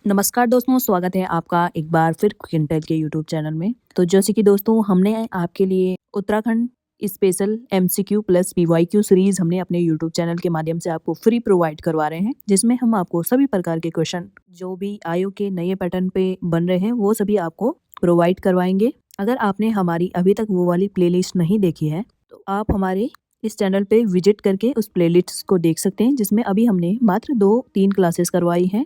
नमस्कार दोस्तों, स्वागत है आपका एक बार फिर क्विंटल के यूट्यूब चैनल में। तो जैसे कि दोस्तों हमने आपके लिए Uttarakhand special MCQ plus PYQ series हमने अपने यूट्यूब चैनल के माध्यम से आपको फ्री प्रोवाइड करवा रहे हैं, जिसमें हम आपको सभी प्रकार के क्वेश्चन जो भी आयोग के नए पैटर्न पे बन रहे हैं वो सभी आपको प्रोवाइड करवाएंगे। अगर आपने हमारी अभी तक वो वाली प्लेलिस्ट नहीं देखी है तो आप हमारे इस चैनल पे विजिट करके उस प्लेलिस्ट को देख सकते हैं, जिसमें अभी हमने मात्र 2-3 क्लासेस करवाई हैं।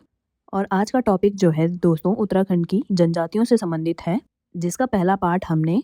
और आज का टॉपिक जो है दोस्तों उत्तराखंड की जनजातियों से संबंधित है, जिसका पहला पार्ट हमने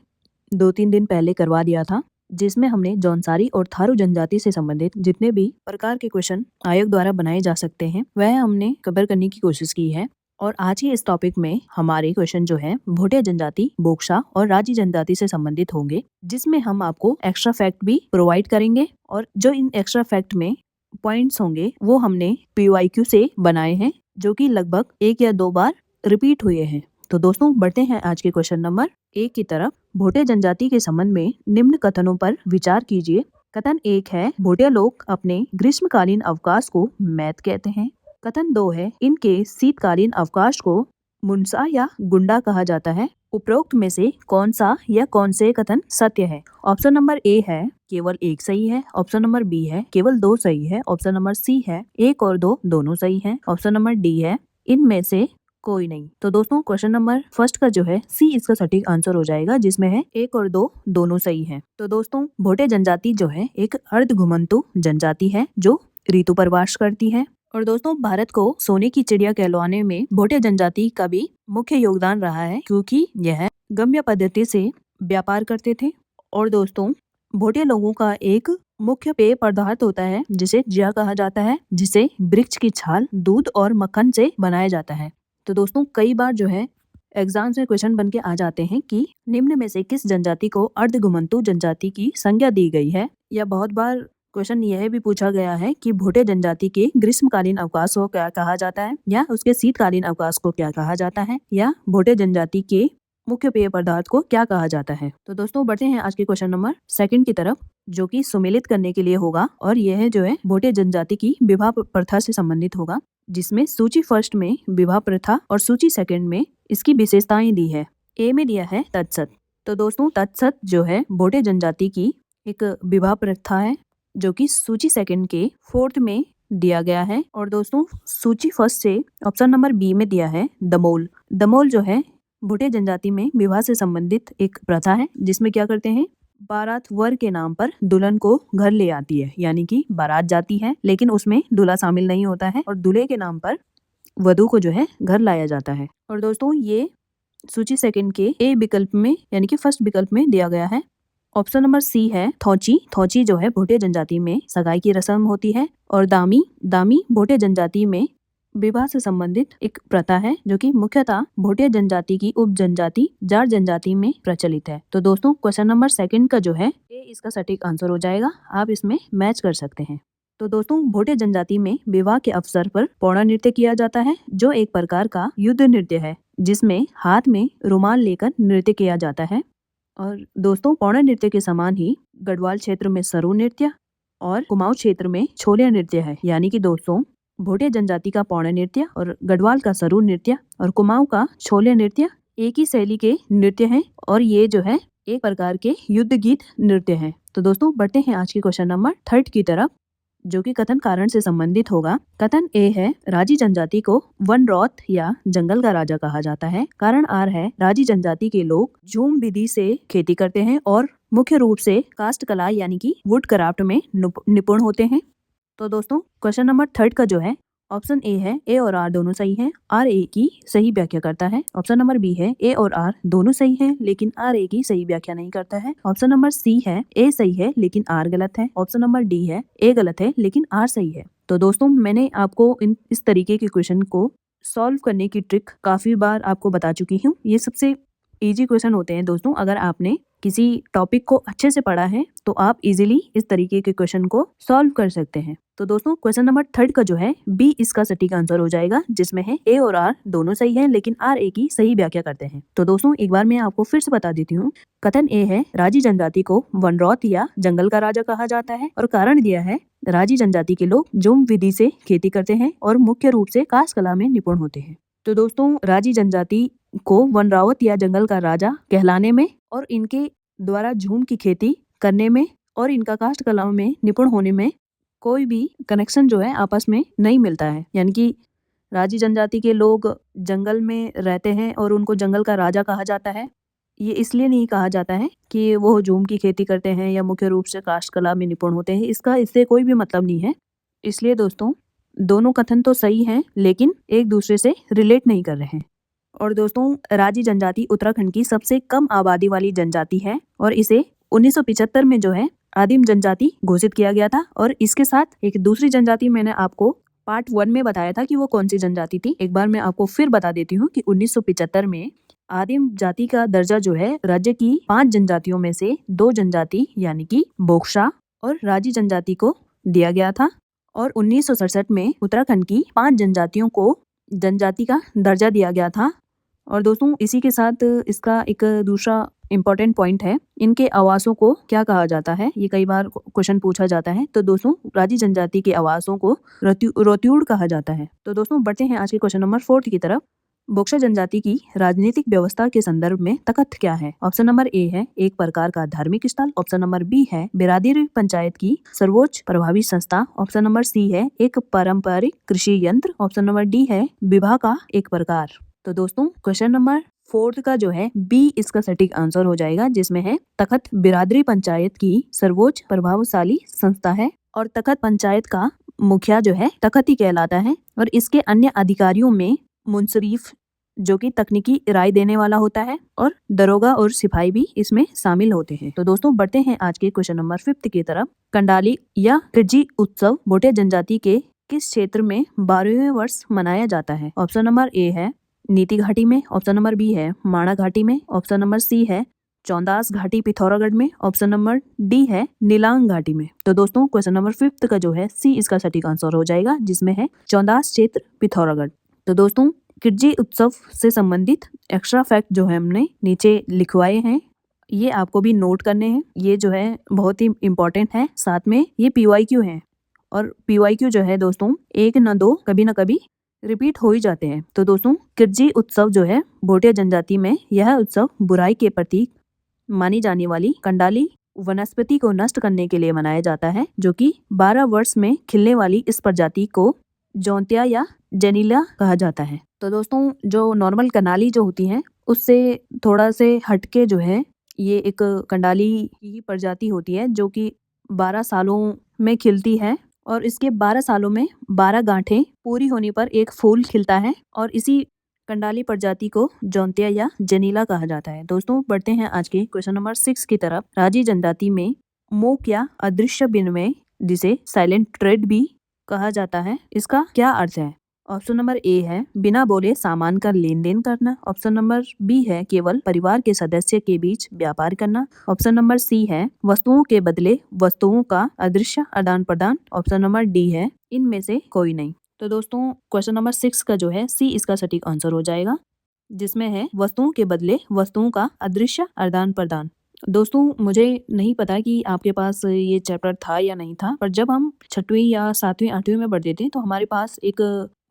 2-3 दिन पहले करवा दिया था, जिसमें हमने जौनसारी और थारू जनजाति से संबंधित जितने भी प्रकार के क्वेश्चन आयोग द्वारा बनाए जा सकते हैं वह हमने कवर करने की कोशिश की है। और आज के इस टॉपिक में हमारे क्वेश्चन जो है भोटिया जनजाति, बोक्सा और राजी जनजाति से संबंधित होंगे, जिसमें हम आपको एक्स्ट्रा फैक्ट भी प्रोवाइड करेंगे। और जो इन एक्स्ट्रा फैक्ट में पॉइंट्स होंगे वो हमने पीवाईक्यू से बनाए हैं, जो कि लगभग 1 या 2 बार रिपीट हुए हैं। तो दोस्तों बढ़ते हैं आज के क्वेश्चन नंबर 1 की तरफ। भोटिया जनजाति के संबंध में निम्न कथनों पर विचार कीजिए। कथन 1 है, भोटिया लोग अपने ग्रीष्मकालीन अवकाश को मैत कहते हैं। कथन 2 है, इनके शीतकालीन अवकाश को मुनसा या गुंडा कहा जाता है। उपरोक्त में से कौन सा या कौन से कथन सत्य है? ऑप्शन नंबर ए है केवल 1 सही है, ऑप्शन नंबर बी है केवल 2 सही है, ऑप्शन नंबर सी है 1 और 2 दोनों सही है, ऑप्शन नंबर डी है इनमें से कोई नहीं। तो दोस्तों क्वेश्चन नंबर फर्स्ट का जो है सी इसका सटीक आंसर हो जाएगा, जिसमें है 1 और 2 दोनों सही है। तो दोस्तों भोटिया जनजाति जो है एक अर्ध घुमंतु जनजाति है जो ऋतु पर वास करती है। और दोस्तों भारत को सोने की चिड़िया कहलवाने में भोटिया जनजाति का भी मुख्य योगदान रहा है, क्योंकि यह गम्य पद्धति से व्यापार करते थे। और दोस्तों भोटिया लोगों का एक मुख्य पेय पदार्थ होता है जिसे जिया कहा जाता है, जिसे वृक्ष की छाल, दूध और मक्खन से बनाया जाता है। तो दोस्तों कई बार जो है एग्जाम में क्वेश्चन बन के आ जाते हैं कि निम्न में से किस जनजाति को अर्ध घुमंतु जनजाति की संज्ञा दी गई है, या बहुत बार क्वेश्चन यह भी पूछा गया है कि भोटिया जनजाति के ग्रीष्मकालीन अवकाश को क्या कहा जाता है, या उसके शीतकालीन अवकाश को क्या कहा जाता है, या भोटिया जनजाति के मुख्य पेय पदार्थ को क्या कहा जाता है। तो दोस्तों बढ़ते हैं आज के क्वेश्चन नंबर 2 की तरफ, जो कि सुमेलित करने के लिए होगा। और यह जो है भोटिया जनजाति की विवाह प्रथा से संबंधित होगा, जिसमें सूची फर्स्ट में विवाह प्रथा और सूची सेकंड में इसकी विशेषताएं दी है। ए में दिया है तत्सत। तो दोस्तों तत्सत जो है भोटिया जनजाति की एक विवाह प्रथा है, जो कि सूची सेकंड के 4th में दिया गया है। और दोस्तों सूची फर्स्ट से ऑप्शन नंबर बी में दिया है दमोल। दमोल जो है भोटिया जनजाति में विवाह से संबंधित एक प्रथा है, जिसमें क्या करते हैं, बारात वर के नाम पर दुल्हन को घर ले आती है, यानी कि बारात जाती है लेकिन उसमें दूल्हा शामिल नहीं होता है, और दूल्हे के नाम पर वधू को जो है घर लाया जाता है। और दोस्तों ये सूची सेकंड के ए विकल्प में यानी कि फर्स्ट विकल्प में दिया गया है। ऑप्शन नंबर सी है थौची। थौची जो है भोटिया जनजाति में सगाई की रस्म होती है। और दामी। दामी भोटिया जनजाति में विवाह से संबंधित एक प्रथा है, जो कि मुख्यतः भोटिया जनजाति की उप जनजाति जाट जनजाति में प्रचलित है। तो दोस्तों क्वेश्चन नंबर 2 का जो है ये इसका सटीक आंसर हो जाएगा, आप इसमें मैच कर सकते हैं। तो दोस्तों भोटिया जनजाति में विवाह के अवसर पर पौड़ा नृत्य किया जाता है, जो एक प्रकार का युद्ध नृत्य है, जिसमें हाथ में रुमाल लेकर नृत्य किया जाता है। और दोस्तों पौड़ा नृत्य के समान ही गढ़वाल क्षेत्र में सरू नृत्य और कुमाऊं क्षेत्र में छोलिया नृत्य है। यानी कि दोस्तों भोटिया जनजाति का पौड़ा नृत्य और गढ़वाल का सरू नृत्य और कुमाऊं का छोलिया नृत्य एक ही शैली के नृत्य हैं, और ये जो है एक प्रकार के युद्ध गीत नृत्य हैं। तो दोस्तों बढ़ते हैं आज के क्वेश्चन नंबर 3 की तरफ, जो कि कथन कारण से संबंधित होगा। कथन ए है, राजी जनजाति को वन रौत या जंगल का राजा कहा जाता है। कारण आर है, राजी जनजाति के लोग झूम विधि से खेती करते हैं और मुख्य रूप से कास्ट कला यानी कि वुड क्राफ्ट में निपुण होते हैं। तो दोस्तों क्वेश्चन नंबर 3 का जो है ऑप्शन ए है, ए और आर दोनों सही हैं, आर ए की सही व्याख्या करता है। ऑप्शन नंबर बी है, ए और आर दोनों सही हैं लेकिन आर ए की सही व्याख्या नहीं करता है। ऑप्शन नंबर सी है, ए सही है लेकिन आर गलत है। ऑप्शन नंबर डी है, ए गलत है लेकिन आर सही है। तो दोस्तों मैंने आपको इस तरीके के क्वेश्चन को सॉल्व करने की ट्रिक काफी बार आपको बता चुकी हूँ। ये सबसे इजी क्वेश्चन होते हैं दोस्तों। अगर आपने किसी टॉपिक को अच्छे से पढ़ा है तो आप इजीली इस तरीके के क्वेश्चन को सॉल्व कर सकते हैं। तो दोस्तों क्वेश्चन नंबर 3 का जो है बी इसका सटीक आंसर हो जाएगा, जिसमें है ए और आर दोनों सही हैं लेकिन आर ए की सही व्याख्या करते हैं। तो दोस्तों एक बार मैं आपको फिर से बता देती हूँ। कथन ए है, राजी जनजाति को वनरौत या जंगल का राजा कहा जाता है, और कारण दिया है राजी जनजाति के लोग जुम विधि से खेती करते हैं और मुख्य रूप से काष्ठ कला में निपुण होते हैं। तो दोस्तों राजी जनजाति को वनरावत या जंगल का राजा कहलाने में और इनके द्वारा झूम की खेती करने में और इनका काष्ठ कला में निपुण होने में कोई भी कनेक्शन जो है आपस में नहीं मिलता है। यानी कि राजी जनजाति के लोग जंगल में रहते हैं और उनको जंगल का राजा कहा जाता है। ये इसलिए नहीं कहा जाता है कि वो झूम की खेती करते हैं या मुख्य रूप से काष्ठ कला में निपुण होते हैं, इससे कोई भी मतलब नहीं है। इसलिए दोस्तों दोनों कथन तो सही हैं लेकिन एक दूसरे से रिलेट नहीं कर रहे हैं। और दोस्तों राजी जनजाति उत्तराखंड की सबसे कम आबादी वाली जनजाति है और इसे 1975 में जो है आदिम जनजाति घोषित किया गया था। और इसके साथ एक दूसरी जनजाति मैंने आपको पार्ट 1 में बताया था कि वो कौन सी जनजाति थी। एक बार मैं आपको फिर बता देती हूँ कि 1975 में आदिम जाति का दर्जा जो है राज्य की 5 जनजातियों में से 2 जनजाति यानी कि बोक्सा और राजी जनजाति को दिया गया था। और 1967 में उत्तराखंड की 5 जनजातियों को जनजाति का दर्जा दिया गया था। और दोस्तों इसी के साथ इसका एक दूसरा इम्पोर्टेंट पॉइंट है, इनके आवासों को क्या कहा जाता है, ये कई बार क्वेश्चन पूछा जाता है। तो दोस्तों राजी जनजाति के आवासों को रोत्यूड़ कहा जाता है। तो दोस्तों बढ़ते हैं आज के क्वेश्चन नंबर 4 की तरफ। बोक्सा जनजाति की राजनीतिक व्यवस्था के संदर्भ में तखत क्या है? ऑप्शन नंबर ए है एक प्रकार का धार्मिक स्थल। ऑप्शन नंबर बी है बिरादरी पंचायत की सर्वोच्च प्रभावी संस्था। ऑप्शन नंबर सी है एक पारंपरिक कृषि यंत्र। ऑप्शन नंबर डी है विवाह का एक प्रकार। तो दोस्तों क्वेश्चन नंबर 4 का जो है बी इसका सटीक आंसर हो जाएगा, जिसमें है तखत बिरादरी पंचायत की सर्वोच्च प्रभावशाली संस्था है और तखत पंचायत का मुखिया जो है तखत ही कहलाता है। और इसके अन्य अधिकारियों में मुंसरीफ जो कि तकनीकी राय देने वाला होता है और दरोगा और सिपाही भी इसमें शामिल होते हैं। तो दोस्तों बढ़ते हैं आज के क्वेश्चन नंबर 5 की तरफ। कंडाली या किरजी उत्सव भोटिया जनजाति के किस क्षेत्र में 12वें वर्ष मनाया जाता है? ऑप्शन नंबर ए है नीति घाटी में। ऑप्शन नंबर बी है माणा घाटी में। ऑप्शन नंबर सी है चौंदास घाटी पिथौरागढ़ में। ऑप्शन नंबर डी है नीलांग घाटी में। तो दोस्तों क्वेश्चन नंबर 5 का जो है सी इसका सटीक आंसर हो जाएगा, जिसमें है चौंदास क्षेत्र पिथौरागढ़। तो दोस्तों किरजी उत्सव से संबंधित एक्स्ट्रा फैक्ट जो है हमने नीचे लिखवाए हैं, ये आपको भी नोट करने हैं। ये जो है बहुत ही इम्पोर्टेंट है, साथ में ये PYQ है और PYQ जो है दोस्तों एक न दो कभी न कभी रिपीट हो ही जाते हैं। तो दोस्तों किरजी उत्सव जो है भोटिया जनजाति में यह उत्सव बुराई के प्रतीक मानी जाने वाली कंडाली वनस्पति को नष्ट करने के लिए मनाया जाता है, जो कि 12 वर्ष में खिलने वाली इस प्रजाति को जौंतिया या जेनिला कहा जाता है। तो दोस्तों जो नॉर्मल कनाली जो होती है उससे थोड़ा से हटके जो है ये एक कंडाली की प्रजाति होती है, जो कि 12 सालों में खिलती है और इसके 12 सालों में 12 गांठें पूरी होने पर एक फूल खिलता है और इसी कंडाली प्रजाति को जौंतिया या जेनिला कहा जाता है। दोस्तों बढ़ते हैं आज के क्वेश्चन नंबर 6 की तरफ। राजी जनजाति में मूक या अदृश्य विनिमय, जिसे साइलेंट ट्रेड भी कहा जाता है, इसका क्या अर्थ है? ऑप्शन नंबर ए है बिना बोले सामान का लेन देन करना। ऑप्शन नंबर बी है केवल परिवार के सदस्य के बीच व्यापार करना। ऑप्शन नंबर सी है वस्तुओं के बदले वस्तुओं का अदृश्य आदान प्रदान। ऑप्शन नंबर डी है इनमें से कोई नहीं। तो दोस्तों क्वेश्चन नंबर 6 का जो है सी इसका सटीक आंसर हो जाएगा, जिसमें है वस्तुओं के बदले वस्तुओं का अदृश्य आदान प्रदान। दोस्तों मुझे नहीं पता कि आपके पास ये चैप्टर था या नहीं था, पर जब हम 6वीं या 7वीं 8वीं में पढ़ते थे तो हमारे पास एक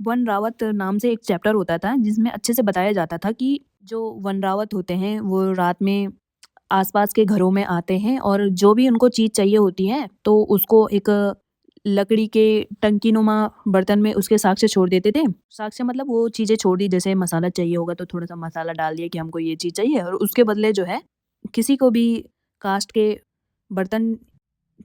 वन रावत नाम से एक चैप्टर होता था, जिसमें अच्छे से बताया जाता था कि जो वन रावत होते हैं वो रात में आसपास के घरों में आते हैं और जो भी उनको चीज़ चाहिए होती है तो उसको एक लकड़ी के टंकीनुमा बर्तन में उसके साक्ष्य छोड़ देते थे। साक्ष्य मतलब वो चीज़ें छोड़ दी, जैसे मसाला चाहिए होगा तो थोड़ा सा मसाला डाल दिया कि हमको ये चीज़ चाहिए, और उसके बदले जो है किसी को भी कास्ट के बर्तन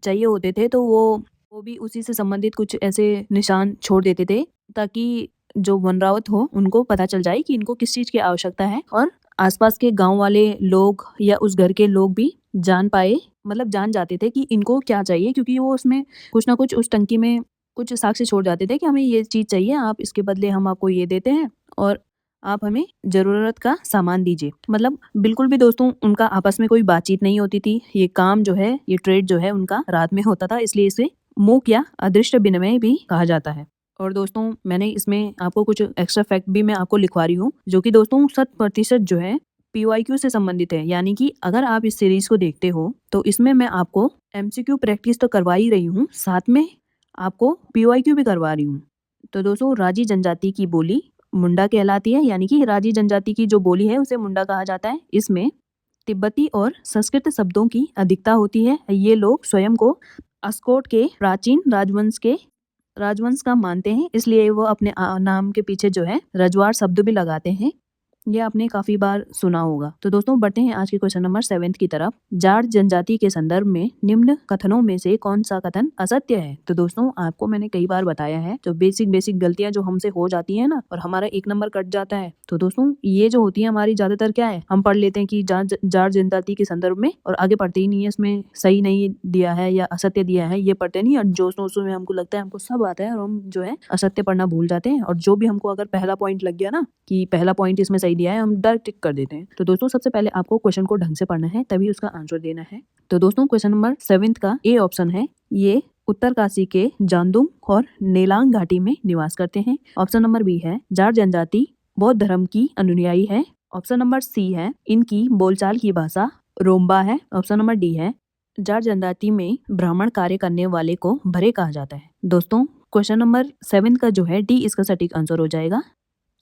चाहिए होते थे तो वो भी उसी से संबंधित कुछ ऐसे निशान छोड़ देते थे, ताकि जो वनरावत हो उनको पता चल जाए कि इनको किस चीज़ की आवश्यकता है और आसपास के गांव वाले लोग या उस घर के लोग भी जान पाए, मतलब जान जाते थे कि इनको क्या चाहिए, क्योंकि वो उसमें कुछ ना कुछ उस टंकी में कुछ साक्ष्य छोड़ जाते थे कि हमें ये चीज़ चाहिए, आप इसके बदले हम आपको ये देते हैं और आप हमें ज़रूरत का सामान दीजिए। मतलब बिल्कुल भी दोस्तों उनका आपस में कोई बातचीत नहीं होती थी। ये काम जो है, ये ट्रेड जो है उनका रात में होता था, इसलिए इसे मूक या अदृश्य विनिमय भी कहा जाता है। और दोस्तों मैंने इसमें आपको कुछ एक्स्ट्रा फैक्ट भी मैं आपको लिखवा रही हूँ, जो कि दोस्तों 100% जो है PYQ से संबंधित है। यानी कि अगर आप इस सीरीज को देखते हो तो इसमें मैं आपको MCQ प्रैक्टिस तो करवा ही रही हूँ, साथ में आपको PYQ भी करवा रही हूँ। तो दोस्तों राजी जनजाति की बोली मुंडा कहलाती है, यानी कि राजी जनजाति की जो बोली है उसे मुंडा कहा जाता है। इसमें तिब्बती और संस्कृत शब्दों की अधिकता होती है। ये लोग स्वयं को अस्कोट के प्राचीन राजवंश का मानते हैं, इसलिए वो अपने नाम के पीछे जो है रजवाड़ शब्द भी लगाते हैं। ये आपने काफी बार सुना होगा। तो दोस्तों बढ़ते हैं आज के क्वेश्चन नंबर 7 की तरफ। जाट जनजाति के संदर्भ में निम्न कथनों में से कौन सा कथन असत्य है? तो दोस्तों आपको मैंने कई बार बताया है, जो बेसिक गलतियां जो हमसे हो जाती है ना, और हमारा 1 नंबर कट जाता है, तो दोस्तों ये जो होती है हमारी ज्यादातर क्या है, हम पढ़ लेते हैं कि जाट जनजाति के संदर्भ में, और आगे पढ़ते ही नहीं है, इसमें सही नहीं दिया है या असत्य दिया है ये पढ़ते नहीं, और जोश में हमको लगता है हमको सब आता है और हम जो है असत्य पढ़ना भूल जाते हैं। और जो भी हमको अगर पहला पॉइंट लग गया ना कि पहला पॉइंट इसमें सही दिया है, हम डायरेक्ट टिक कर देते हैं। तो दोस्तों सबसे पहले आपको क्वेश्चन को ढंग से पढ़ना है, तभी उसका आंसर देना है। तो दोस्तों क्वेश्चन नंबर 7 का ए ऑप्शन है, ये उत्तरकाशी के जांदुम और नेलांग घाटी में निवास करते हैं। ऑप्शन नंबर बी है, जाट जनजाति बौद्ध धर्म की अनुयायी है। ऑप्शन नंबर सी है, इनकी बोलचाल की भाषा रोम्बा है। ऑप्शन नंबर डी है, जाट जनजाति में ब्राह्मण कार्य करने वाले को भरे कहा जाता है। दोस्तों क्वेश्चन नंबर 7 का जो है डी इसका सटीक आंसर हो जाएगा,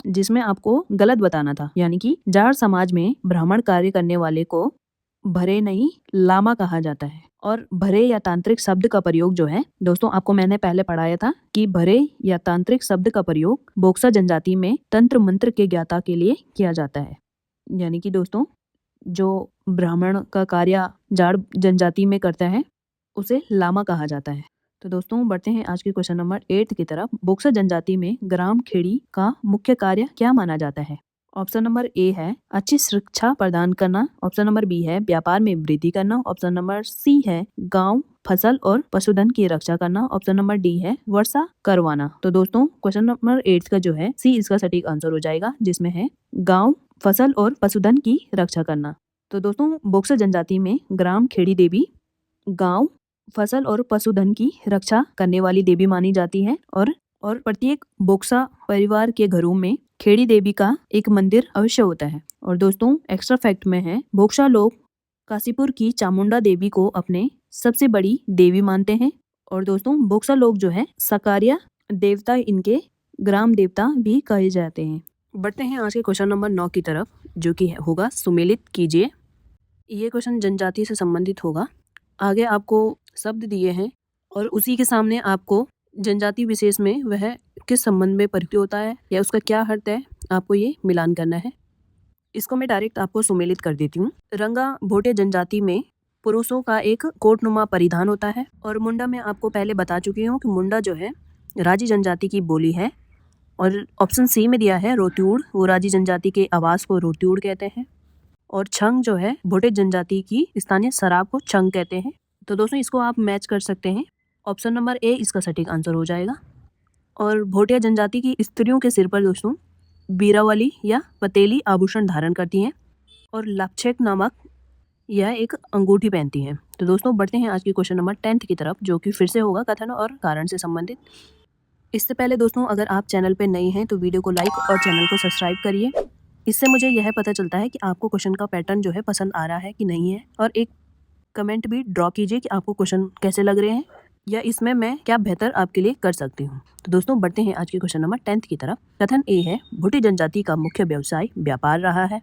जिसमें आपको गलत बताना था, यानी कि जाट समाज में ब्राह्मण कार्य करने वाले को भरे नहीं लामा कहा जाता है। और भरे या तांत्रिक शब्द का प्रयोग जो है दोस्तों, आपको मैंने पहले पढ़ाया था कि भरे या तांत्रिक शब्द का प्रयोग बोक्सा जनजाति में तंत्र मंत्र के ज्ञाता के लिए किया जाता है। यानी कि दोस्तों जो ब्राह्मण का कार्य जाट जनजाति में करता है उसे लामा कहा जाता है। तो दोस्तों बढ़ते हैं आज के क्वेश्चन नंबर 8 की तरफ। बोक्सा जनजाति में ग्राम खेड़ी का मुख्य कार्य क्या माना जाता है? ऑप्शन नंबर ए है अच्छी शिक्षा प्रदान करना। ऑप्शन नंबर बी है व्यापार में वृद्धि करना। ऑप्शन नंबर सी है गांव फसल और पशुधन की रक्षा करना। ऑप्शन नंबर डी है वर्षा करवाना। तो दोस्तों क्वेश्चन नंबर 8 का जो है सी इसका सटीक आंसर हो जाएगा, जिसमें है गांव फसल और पशुधन की रक्षा करना। तो दोस्तों बोक्सा जनजाति में ग्राम खेड़ी देवी गांव फसल और पशुधन की रक्षा करने वाली देवी मानी जाती है, और प्रत्येक बोक्सा परिवार के घरों में खेड़ी देवी का एक मंदिर अवश्य होता है। और दोस्तों एक्स्ट्रा फैक्ट में है, बोक्सा लोग काशीपुर की चामुंडा देवी को अपने सबसे बड़ी देवी मानते हैं। और दोस्तों बोक्सा लोग जो है सकारिया देवता इनके ग्राम देवता भी कहे जाते हैं। बढ़ते हैं आज के क्वेश्चन नंबर 9 की तरफ, जो कि होगा सुमेलित कीजिए। ये क्वेश्चन जनजाति से संबंधित होगा। आगे आपको शब्द दिए हैं और उसी के सामने आपको जनजाति विशेष में वह किस संबंध में प्रयुक्त होता है या उसका क्या अर्थ है, आपको ये मिलान करना है। इसको मैं डायरेक्ट आपको सुमेलित कर देती हूँ। रंगा भोटे जनजाति में पुरुषों का एक कोटनुमा परिधान होता है, और मुंडा में आपको पहले बता चुकी हूँ कि मुंडा जो है राजी जनजाति की बोली है। और ऑप्शन सी में दिया है रोट्यूड़, वो राजी जनजाति के आवास को रोट्यूड़ कहते हैं। और छंग जो है भोटे जनजाति की स्थानीय शराब को छंग कहते हैं। तो दोस्तों इसको आप मैच कर सकते हैं, ऑप्शन नंबर ए इसका सटीक आंसर हो जाएगा। और भोटिया जनजाति की स्त्रियों के सिर पर दोस्तों बीरावली या पतेली आभूषण धारण करती हैं, और लाक्षेक नामक यह एक अंगूठी पहनती हैं। तो दोस्तों बढ़ते हैं आज की क्वेश्चन नंबर 10 की तरफ, जो कि फिर से होगा कथन और कारण से संबंधित। इससे पहले दोस्तों अगर आप चैनल पर नए हैं तो वीडियो को लाइक और चैनल को सब्सक्राइब करिए। इससे मुझे यह पता चलता है कि आपको क्वेश्चन का पैटर्न जो है पसंद आ रहा है कि नहीं है। और एक कमेंट भी ड्रॉ कीजिए कि आपको क्वेश्चन कैसे लग रहे हैं या इसमें मैं क्या बेहतर आपके लिए कर सकती हूँ। तो दोस्तों बढ़ते हैं आज के क्वेश्चन नंबर 10 की तरफ। कथन ए है भोटी जनजाति का मुख्य व्यवसाय व्यापार रहा है।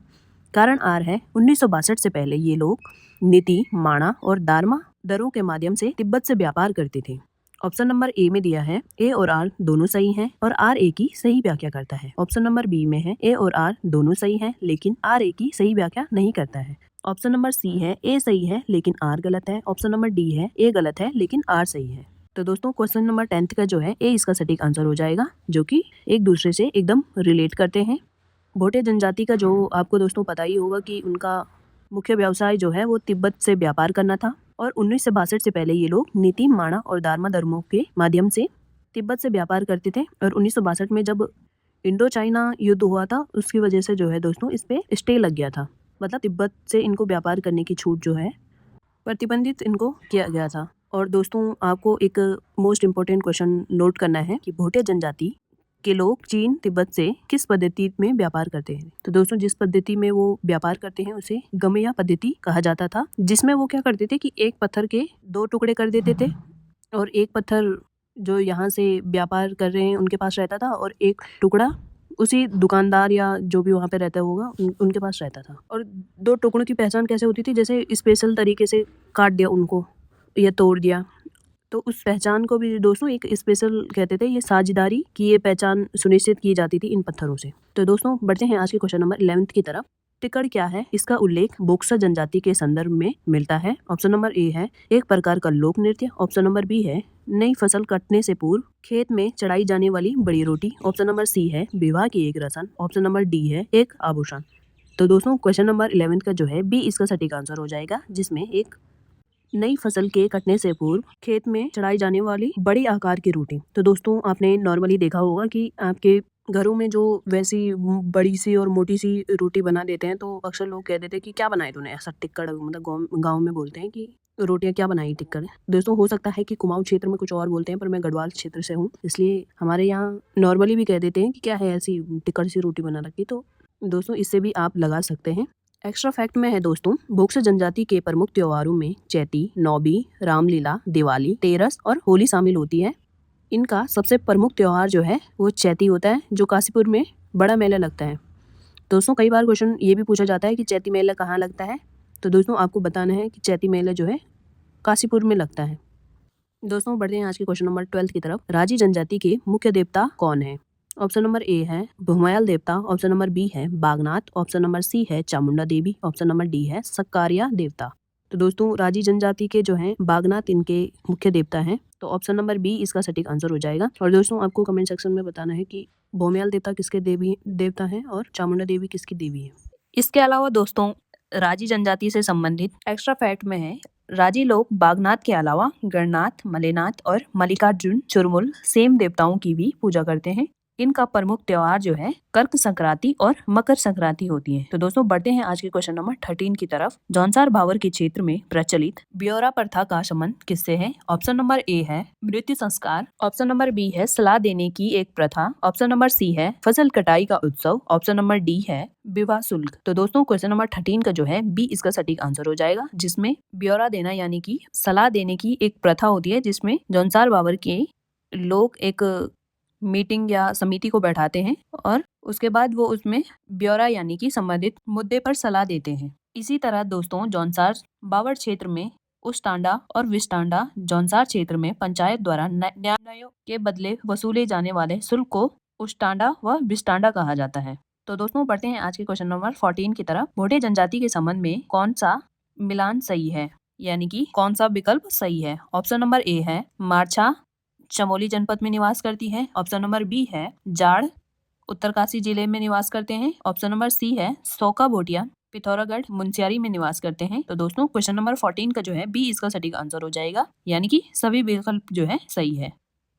कारण आर है 1962 से पहले ये लोग नीति माणा और दारमा दरों के माध्यम से तिब्बत से व्यापार करते थे। ऑप्शन नंबर ए में दिया है ए और आर दोनों सही हैं और आर ए की सही व्याख्या करता है। ऑप्शन नंबर बी में है ए और आर दोनों सही हैं लेकिन आर ए की सही व्याख्या नहीं करता है। ऑप्शन नंबर सी है ए सही है लेकिन आर गलत है। ऑप्शन नंबर डी है ए गलत है लेकिन आर सही है। तो दोस्तों क्वेश्चन नंबर 10 का जो है ए इसका सटीक आंसर हो जाएगा, जो कि एक दूसरे से एकदम रिलेट करते हैं। भोटे जनजाति का जो आपको दोस्तों पता ही होगा कि उनका मुख्य व्यवसाय जो है वो तिब्बत से व्यापार करना था, और 1962 से पहले ये लोग नीति माणा और दारमा धर्मों के माध्यम से तिब्बत से व्यापार करते थे। और 1962 में जब इंडो चाइना युद्ध हुआ था उसकी वजह से जो है दोस्तों इस पे स्टे लग गया था, मतलब तिब्बत से इनको व्यापार करने की छूट जो है प्रतिबंधित इनको किया गया था। और दोस्तों आपको एक मोस्ट इम्पोर्टेंट क्वेश्चन नोट करना है कि भोटे जनजाति के लोग चीन तिब्बत से किस पद्धति में व्यापार करते हैं। तो दोस्तों जिस पद्धति में वो व्यापार करते हैं उसे गमया पद्धति कहा जाता था, जिसमें वो क्या करते थे कि एक पत्थर के 2 टुकड़े कर देते थे, और एक पत्थर जो यहाँ से व्यापार कर रहे हैं उनके पास रहता था, और एक टुकड़ा उसी दुकानदार या जो भी वहाँ पे रहता होगा उनके पास रहता था। और 2 टुकड़ों की पहचान कैसे होती थी, जैसे स्पेशल तरीके से काट दिया उनको या तोड़ दिया, तो उस पहचान को भी दोस्तों एक स्पेशल कहते थे। ये साझेदारी की ये पहचान सुनिश्चित की जाती थी इन पत्थरों से। तो दोस्तों बढ़ते हैं आज के क्वेश्चन नंबर 11 की तरफ। टिक्कड़ क्या है? इसका उल्लेख बोक्सा जनजाति के संदर्भ में मिलता है। ऑप्शन नंबर ए है एक प्रकार का लोक नृत्य। ऑप्शन नंबर बी है नई फसल कटने से पूर्व खेत में चढ़ाई जाने वाली बड़ी रोटी। ऑप्शन नंबर सी है विवाह की एक रस्म। ऑप्शन नंबर डी है एक आभूषण। तो दोस्तों क्वेश्चन नंबर 11 का जो है बी इसका सटीक आंसर हो जाएगा, जिसमें एक नई फसल के कटने से पूर्व खेत में चढ़ाई जाने वाली बड़ी आकार की रोटी। तो दोस्तों आपने नॉर्मली देखा होगा कि आपके घरों में जो वैसी बड़ी सी और मोटी सी रोटी बना देते हैं, तो अक्सर लोग कह देते हैं कि क्या बनाए तूने, ऐसा टिक्कड़, मतलब गाँव में बोलते हैं कि रोटियां क्या बनाई टिक्कड़। दोस्तों हो सकता है कि कुमाऊं क्षेत्र में कुछ और बोलते हैं, पर मैं गढ़वाल क्षेत्र से हूँ, इसलिए हमारे यहाँ नॉर्मली भी कह देते हैं कि क्या है ऐसी टिक्कड़ सी रोटी बना रखी। तो दोस्तों इससे भी आप लगा सकते हैं। एक्स्ट्रा फैक्ट में है दोस्तों, बोक्सा जनजाति के प्रमुख त्योहारों में चैती, नौबी, रामलीला, दिवाली, तेरस और होली शामिल होती है। इनका सबसे प्रमुख त्योहार जो है वो चैती होता है, जो काशीपुर में बड़ा मेला लगता है। दोस्तों कई बार क्वेश्चन ये भी पूछा जाता है कि चैती मेला कहाँ लगता है, तो दोस्तों आपको बताना है कि चैती मेला जो है काशीपुर में लगता है। दोस्तों बढ़ते हैं आज के क्वेश्चन नंबर 12 की तरफ। राजी जनजाति के मुख्य देवता कौन है? ऑप्शन नंबर ए है भूमयाल देवता। ऑप्शन नंबर बी है बागनाथ। ऑप्शन नंबर सी है Chamunda Devi. Option number D है सक्कारिया देवता। तो दोस्तों राजी जनजाति के जो हैं बागनाथ इनके मुख्य देवता हैं, तो ऑप्शन नंबर बी इसका सटीक आंसर हो जाएगा। और दोस्तों आपको कमेंट सेक्शन में बताना है कि भूमयाल देवता किसके देवी देवता है और चामुंडा देवी किसकी देवी है। इसके अलावा दोस्तों राजी जनजाति से संबंधित एक्स्ट्रा फैक्ट में है, राजी लोग बागनाथ के अलावा गणनाथ, मलेनाथ और मल्लिकार्जुन चुरमुल सेम देवताओं की भी पूजा करते हैं। इनका प्रमुख त्योहार जो है कर्क संक्रांति और मकर संक्रांति होती है। तो दोस्तों बढ़ते हैं आज के क्वेश्चन नंबर 13 की तरफ। जौनसार भावर के क्षेत्र में प्रचलित ब्योरा प्रथा का संबंध किससे है? ऑप्शन नंबर ए है मृत्यु संस्कार। ऑप्शन नंबर बी है सलाह देने की एक प्रथा। ऑप्शन नंबर सी है फसल कटाई का उत्सव। ऑप्शन नंबर डी है विवाह शुल्क। तो दोस्तों क्वेश्चन नंबर 13 का जो है बी इसका सटीक आंसर हो जाएगा, जिसमें ब्योरा देना यानी कि सलाह देने की एक प्रथा होती है, जिसमें जौनसार भावर के लोग एक मीटिंग या समिति को बैठाते हैं और उसके बाद वो उसमें ब्यौरा यानी कि संबंधित मुद्दे पर सलाह देते हैं। इसी तरह दोस्तों जौनसार बावड़ क्षेत्र में उष्टांडा और विष्टांडा जौनसार क्षेत्र में पंचायत द्वारा न्यायों के बदले वसूले जाने वाले शुल्क को उष्टांडा व विष्टांडा कहा जाता है। तो दोस्तों बढ़ते हैं आज के क्वेश्चन नंबर 14 की तरफ। भोटे जनजाति के संबंध में कौन सा मिलान सही है, यानी कि कौन सा विकल्प सही है? ऑप्शन नंबर ए है मारछा चमोली जनपद में निवास करती है। ऑप्शन नंबर बी है जाड़ उत्तरकाशी जिले में निवास करते हैं। ऑप्शन नंबर सी है सोका भोटिया पिथौरागढ़ मुंशियारी में निवास करते हैं। तो दोस्तों क्वेश्चन नंबर 14 का जो है बी इसका सटीक आंसर हो जाएगा, यानी कि सभी विकल्प जो है सही है।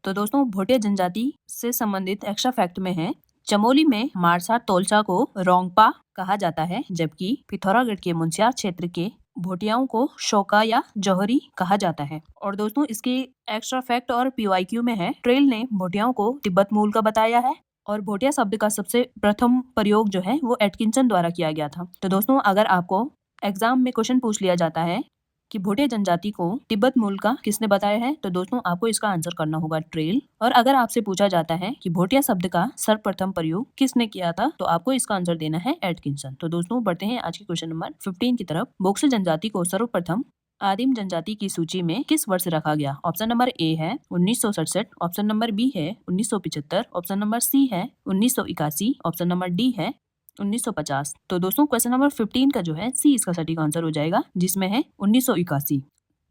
तो दोस्तों भोटिया जनजाति से संबंधित एक्स्ट्रा फैक्ट में है, चमोली में मारसा तोलचा को रोंगपा कहा जाता है, जबकि पिथौरागढ़ के मुंशियार क्षेत्र के भोटियाओं को शोका या जौहरी कहा जाता है। और दोस्तों इसके एक्स्ट्रा फैक्ट और पीवाईक्यू में है, ट्रेल ने भोटियाओं को तिब्बत मूल का बताया है और भोटिया शब्द का सबसे प्रथम प्रयोग जो है वो एटकिंसन द्वारा किया गया था। तो दोस्तों अगर आपको एग्जाम में क्वेश्चन पूछ लिया जाता है कि भोटिया जनजाति को तिब्बत मूल का किसने बताया है, तो दोस्तों आपको इसका आंसर करना होगा ट्रेल। और अगर आपसे पूछा जाता है कि भोटिया शब्द का सर्वप्रथम प्रयोग किसने किया था, तो आपको इसका आंसर देना है एटकिंसन। तो दोस्तों बढ़ते हैं आज के क्वेश्चन नंबर 15 की तरफ। बोक्सा जनजाति को सर्वप्रथम आदिम जनजाति की सूची में किस वर्ष रखा गया? ऑप्शन नंबर ए है 1967। ऑप्शन नंबर बी है 1975। ऑप्शन नंबर सी है 1981। ऑप्शन नंबर डी है 1950। तो दोस्तों क्वेश्चन नंबर 15 का जो है सी इसका सटीक आंसर हो जाएगा, जिसमें है 1981।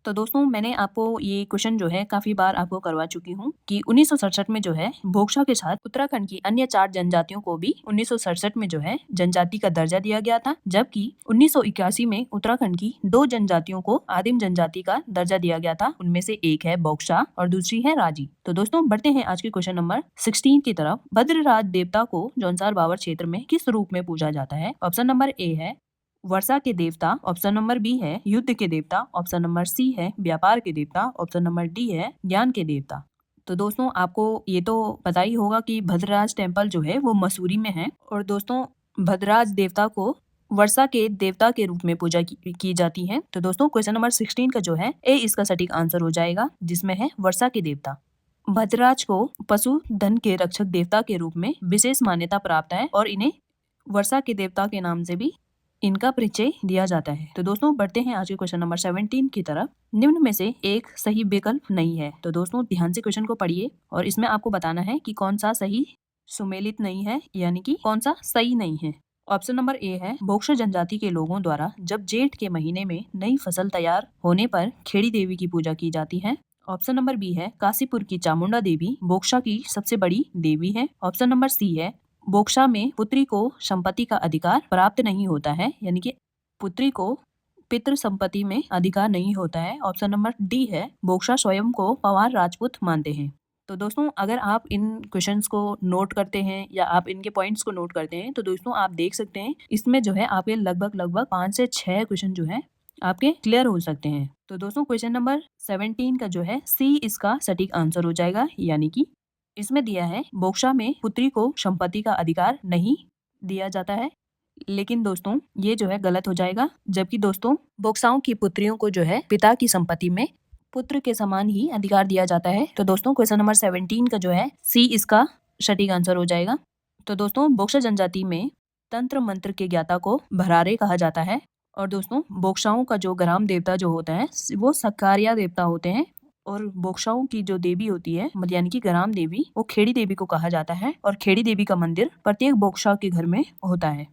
तो दोस्तों मैंने आपको ये क्वेश्चन जो है काफी बार आपको करवा चुकी हूँ कि 1967 में जो है बोक्सा के साथ उत्तराखंड की अन्य 4 जनजातियों को भी 1967 में जो है जनजाति का दर्जा दिया गया था, जबकि 1981 में उत्तराखंड की 2 जनजातियों को आदिम जनजाति का दर्जा दिया गया था। उनमें से एक है बोक्सा और दूसरी है राजी। तो दोस्तों बढ़ते हैं आज के क्वेश्चन नंबर 16 की तरफ। भद्रराज देवता को जौनसार बावर क्षेत्र में किस रूप में पूजा जाता है? ऑप्शन नंबर ए है वर्षा के देवता। ऑप्शन नंबर बी है युद्ध के देवता। ऑप्शन नंबर सी है व्यापार के देवता। ऑप्शन नंबर डी है ज्ञान के देवता। तो दोस्तों आपको ये तो पता ही होगा कि भद्रराज टेम्पल जो है वो मसूरी में है और दोस्तों भद्रराज देवता को वर्षा के देवता के रूप में पूजा की जाती है। तो दोस्तों क्वेश्चन नंबर 16 का जो है ए इसका सटीक आंसर हो जाएगा, जिसमें है वर्षा के देवता। भद्रराज को पशुधन के रक्षक देवता के रूप में विशेष मान्यता प्राप्त है और इन्हें वर्षा के देवता के नाम से भी इनका परिचय दिया जाता है। तो दोस्तों बढ़ते हैं आज के क्वेश्चन नंबर 17 की तरफ। निम्न में से एक सही विकल्प नहीं है। तो दोस्तों ध्यान से क्वेश्चन को पढ़िए और इसमें आपको बताना है कि कौन सा सही सुमेलित नहीं है, यानी कि कौन सा सही नहीं है। ऑप्शन नंबर ए है, बोक्सा जनजाति के लोगों द्वारा जब जेठ के महीने में नई फसल तैयार होने पर खेड़ी देवी की पूजा की जाती है। ऑप्शन नंबर बी है, काशीपुर की चामुंडा देवी बोक्सा की सबसे बड़ी देवी है। ऑप्शन नंबर सी है, बोक्सा में पुत्री को संपत्ति का अधिकार प्राप्त नहीं होता है, यानी कि पुत्री को पितृ संपत्ति में अधिकार नहीं होता है। ऑप्शन नंबर डी है, बोक्सा स्वयं को पवार राजपूत मानते हैं। तो दोस्तों अगर आप इन क्वेश्चंस को नोट करते हैं या आप इनके पॉइंट्स को नोट करते हैं तो दोस्तों आप देख सकते हैं इसमें जो है आपके लगभग 5 से 6 क्वेश्चन जो है आपके क्लियर हो सकते हैं। तो दोस्तों क्वेश्चन नंबर 17 का जो है सी इसका सटीक आंसर हो जाएगा, यानी कि इसमें दिया है बोक्सा में पुत्री को संपत्ति का अधिकार नहीं दिया जाता है, लेकिन दोस्तों ये जो है गलत हो जाएगा, जबकि दोस्तों बोक्साओं की पुत्रियों को जो है पिता की संपत्ति में पुत्र के समान ही अधिकार दिया जाता है। तो दोस्तों क्वेश्चन नंबर 17 का जो है सी इसका सटीक आंसर हो जाएगा। तो दोस्तों बोक्सा जनजाति में तंत्र मंत्र के ज्ञाता को भरारे कहा जाता है और दोस्तों बोक्साओं का जो ग्राम देवता जो होता है वो सक्कारिया देवता होते हैं और बोक्साओं की जो देवी होती है यानी कि ग्राम देवी वो खेड़ी देवी को कहा जाता है और खेड़ी देवी का मंदिर प्रत्येक बोक्सा के घर में होता है।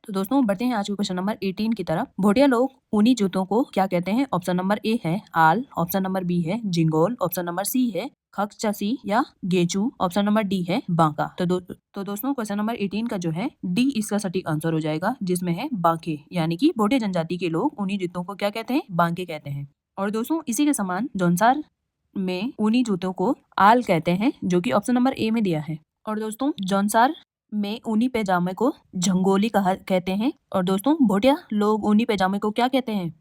तो दोस्तों बढ़ते हैं आज के क्वेश्चन नंबर 18 की तरफ। भोटिया लोग ऊनी जूतों को क्या कहते हैं? ऑप्शन नंबर ए है आल, ऑप्शन नंबर बी है जिंगोल, ऑप्शन नंबर सी है खकचसी या गेचू, ऑप्शन नंबर डी है बांका। तो दोस्तों क्वेश्चन नंबर 18 का जो है डी इसका सटीक आंसर हो जाएगा, जिसमें है बांके, यानी कि भोटिया जनजाति के लोग ऊनी जूतों को क्या कहते हैं? बांके कहते हैं। और दोस्तों इसी के समान जौनसार में ऊनी जूतों को आल कहते हैं, जो कि ऑप्शन नंबर ए में दिया है। और दोस्तों जौनसार में ऊनी पैजामे को झंगोली कहते हैं। और दोस्तों भोटिया लोग ऊनी पैजामे को क्या कहते हैं?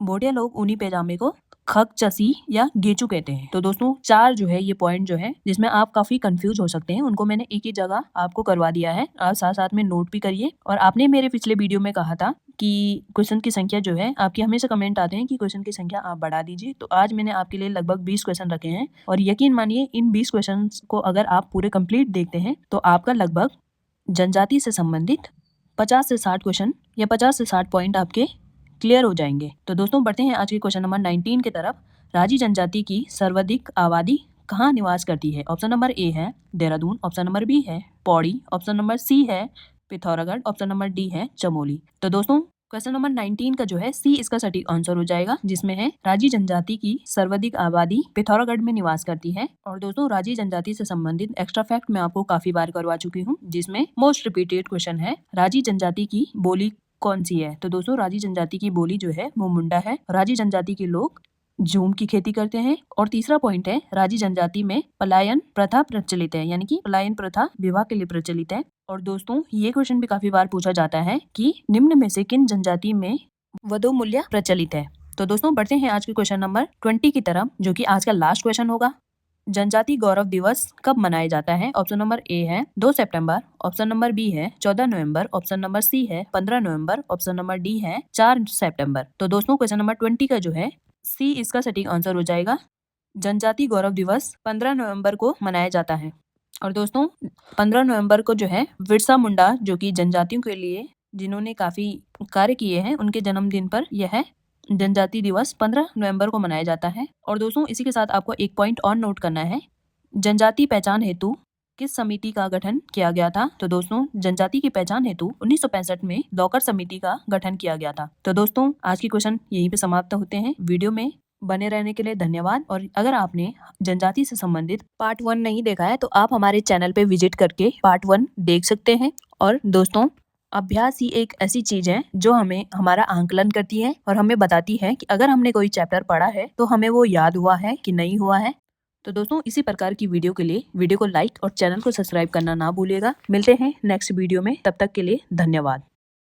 भोटिया लोग ऊनी पैजामे को खकचसी या गेचू कहते हैं। तो दोस्तों 4 जो है ये पॉइंट जो है जिसमें आप काफी कंफ्यूज हो सकते हैं, उनको मैंने एक ही जगह आपको करवा दिया है। आप साथ साथ में नोट भी करिए। और आपने मेरे पिछले वीडियो में कहा था कि क्वेश्चन की संख्या जो है आपके हमेशा कमेंट आते हैं कि क्वेश्चन की संख्या आप बढ़ा दीजिए। तो आज मैंने आपके लिए लगभग 20 क्वेश्चन रखे हैं और यकीन मानिए इन 20 क्वेश्चन को अगर आप पूरे कंप्लीट देखते हैं तो आपका लगभग जनजाति से संबंधित 50 से 60 क्वेश्चन या 50 से 60 पॉइंट आपके क्लियर हो जाएंगे। तो दोस्तों बढ़ते हैं आज के क्वेश्चन नंबर 19 की तरफ। राजी जनजाति की सर्वाधिक आबादी कहाँ निवास करती है? ऑप्शन नंबर ए है देहरादून, ऑप्शन नंबर बी है पौड़ी, ऑप्शन नंबर सी है पिथौरागढ़, ऑप्शन नंबर डी है चमोली। तो दोस्तों क्वेश्चन नंबर 19 का जो है सी इसका सटीक आंसर हो जाएगा, जिसमें है राजी जनजाति की सर्वाधिक आबादी पिथौरागढ़ में निवास करती है। और दोस्तों राजी जनजाति से संबंधित एक्स्ट्रा फैक्ट मैं आपको काफी बार करवा चुकी हूँ, जिसमें मोस्ट रिपीटेड क्वेश्चन है राजी जनजाति की बोली कौन सी है? तो दोस्तों राजी जनजाति की बोली जो है वो मुंडा है। राजी जनजाति के लोग झूम की खेती करते हैं। और तीसरा पॉइंट है राजी जनजाति में पलायन प्रथा प्रचलित है, यानी कि पलायन प्रथा विवाह के लिए प्रचलित है। और दोस्तों ये क्वेश्चन भी काफी बार पूछा जाता है कि निम्न में से किन जनजाति में वधू मूल्य प्रचलित है? तो दोस्तों बढ़ते हैं आज के क्वेश्चन नंबर 20 की तरफ, जो कि आज का लास्ट क्वेश्चन होगा। जनजाति गौरव दिवस कब मनाया जाता है? ऑप्शन नंबर ए है 2 सितंबर, ऑप्शन नंबर बी है 14 नवंबर, ऑप्शन नंबर सी है 15 नवंबर, ऑप्शन नंबर डी है 4 सितंबर। तो दोस्तों क्वेश्चन नंबर 20 का जो है सी इसका सटीक आंसर हो जाएगा। जनजाति गौरव दिवस 15 नवंबर को मनाया जाता है। और दोस्तों 15 नवंबर को जो है बिरसा मुंडा, जो कि जनजातियों के लिए जिन्होंने काफी कार्य किए हैं, उनके जन्मदिन पर यह जनजाति दिवस 15 नवंबर को मनाया जाता है। और दोस्तों इसी के साथ आपको एक पॉइंट और नोट करना है, जनजाति पहचान हेतु किस समिति का गठन किया गया था? तो दोस्तों जनजाति की पहचान हेतु 1965 में दौकर समिति का गठन किया गया था। तो दोस्तों आज की क्वेश्चन यहीं पे समाप्त होते हैं। वीडियो में बने रहने के लिए धन्यवाद। और अगर आपने जनजाति से संबंधित पार्ट 1 नहीं देखा है तो आप हमारे चैनल पे विजिट करके पार्ट 1 देख सकते हैं। और दोस्तों अभ्यास ही एक ऐसी चीज है जो हमें हमारा आंकलन करती है और हमें बताती है कि अगर हमने कोई चैप्टर पढ़ा है तो हमें वो याद हुआ है कि नहीं हुआ है। तो दोस्तों इसी प्रकार की वीडियो के लिए वीडियो को लाइक और चैनल को सब्सक्राइब करना ना भूलिएगा। मिलते हैं नेक्स्ट वीडियो में, तब तक के लिए धन्यवाद।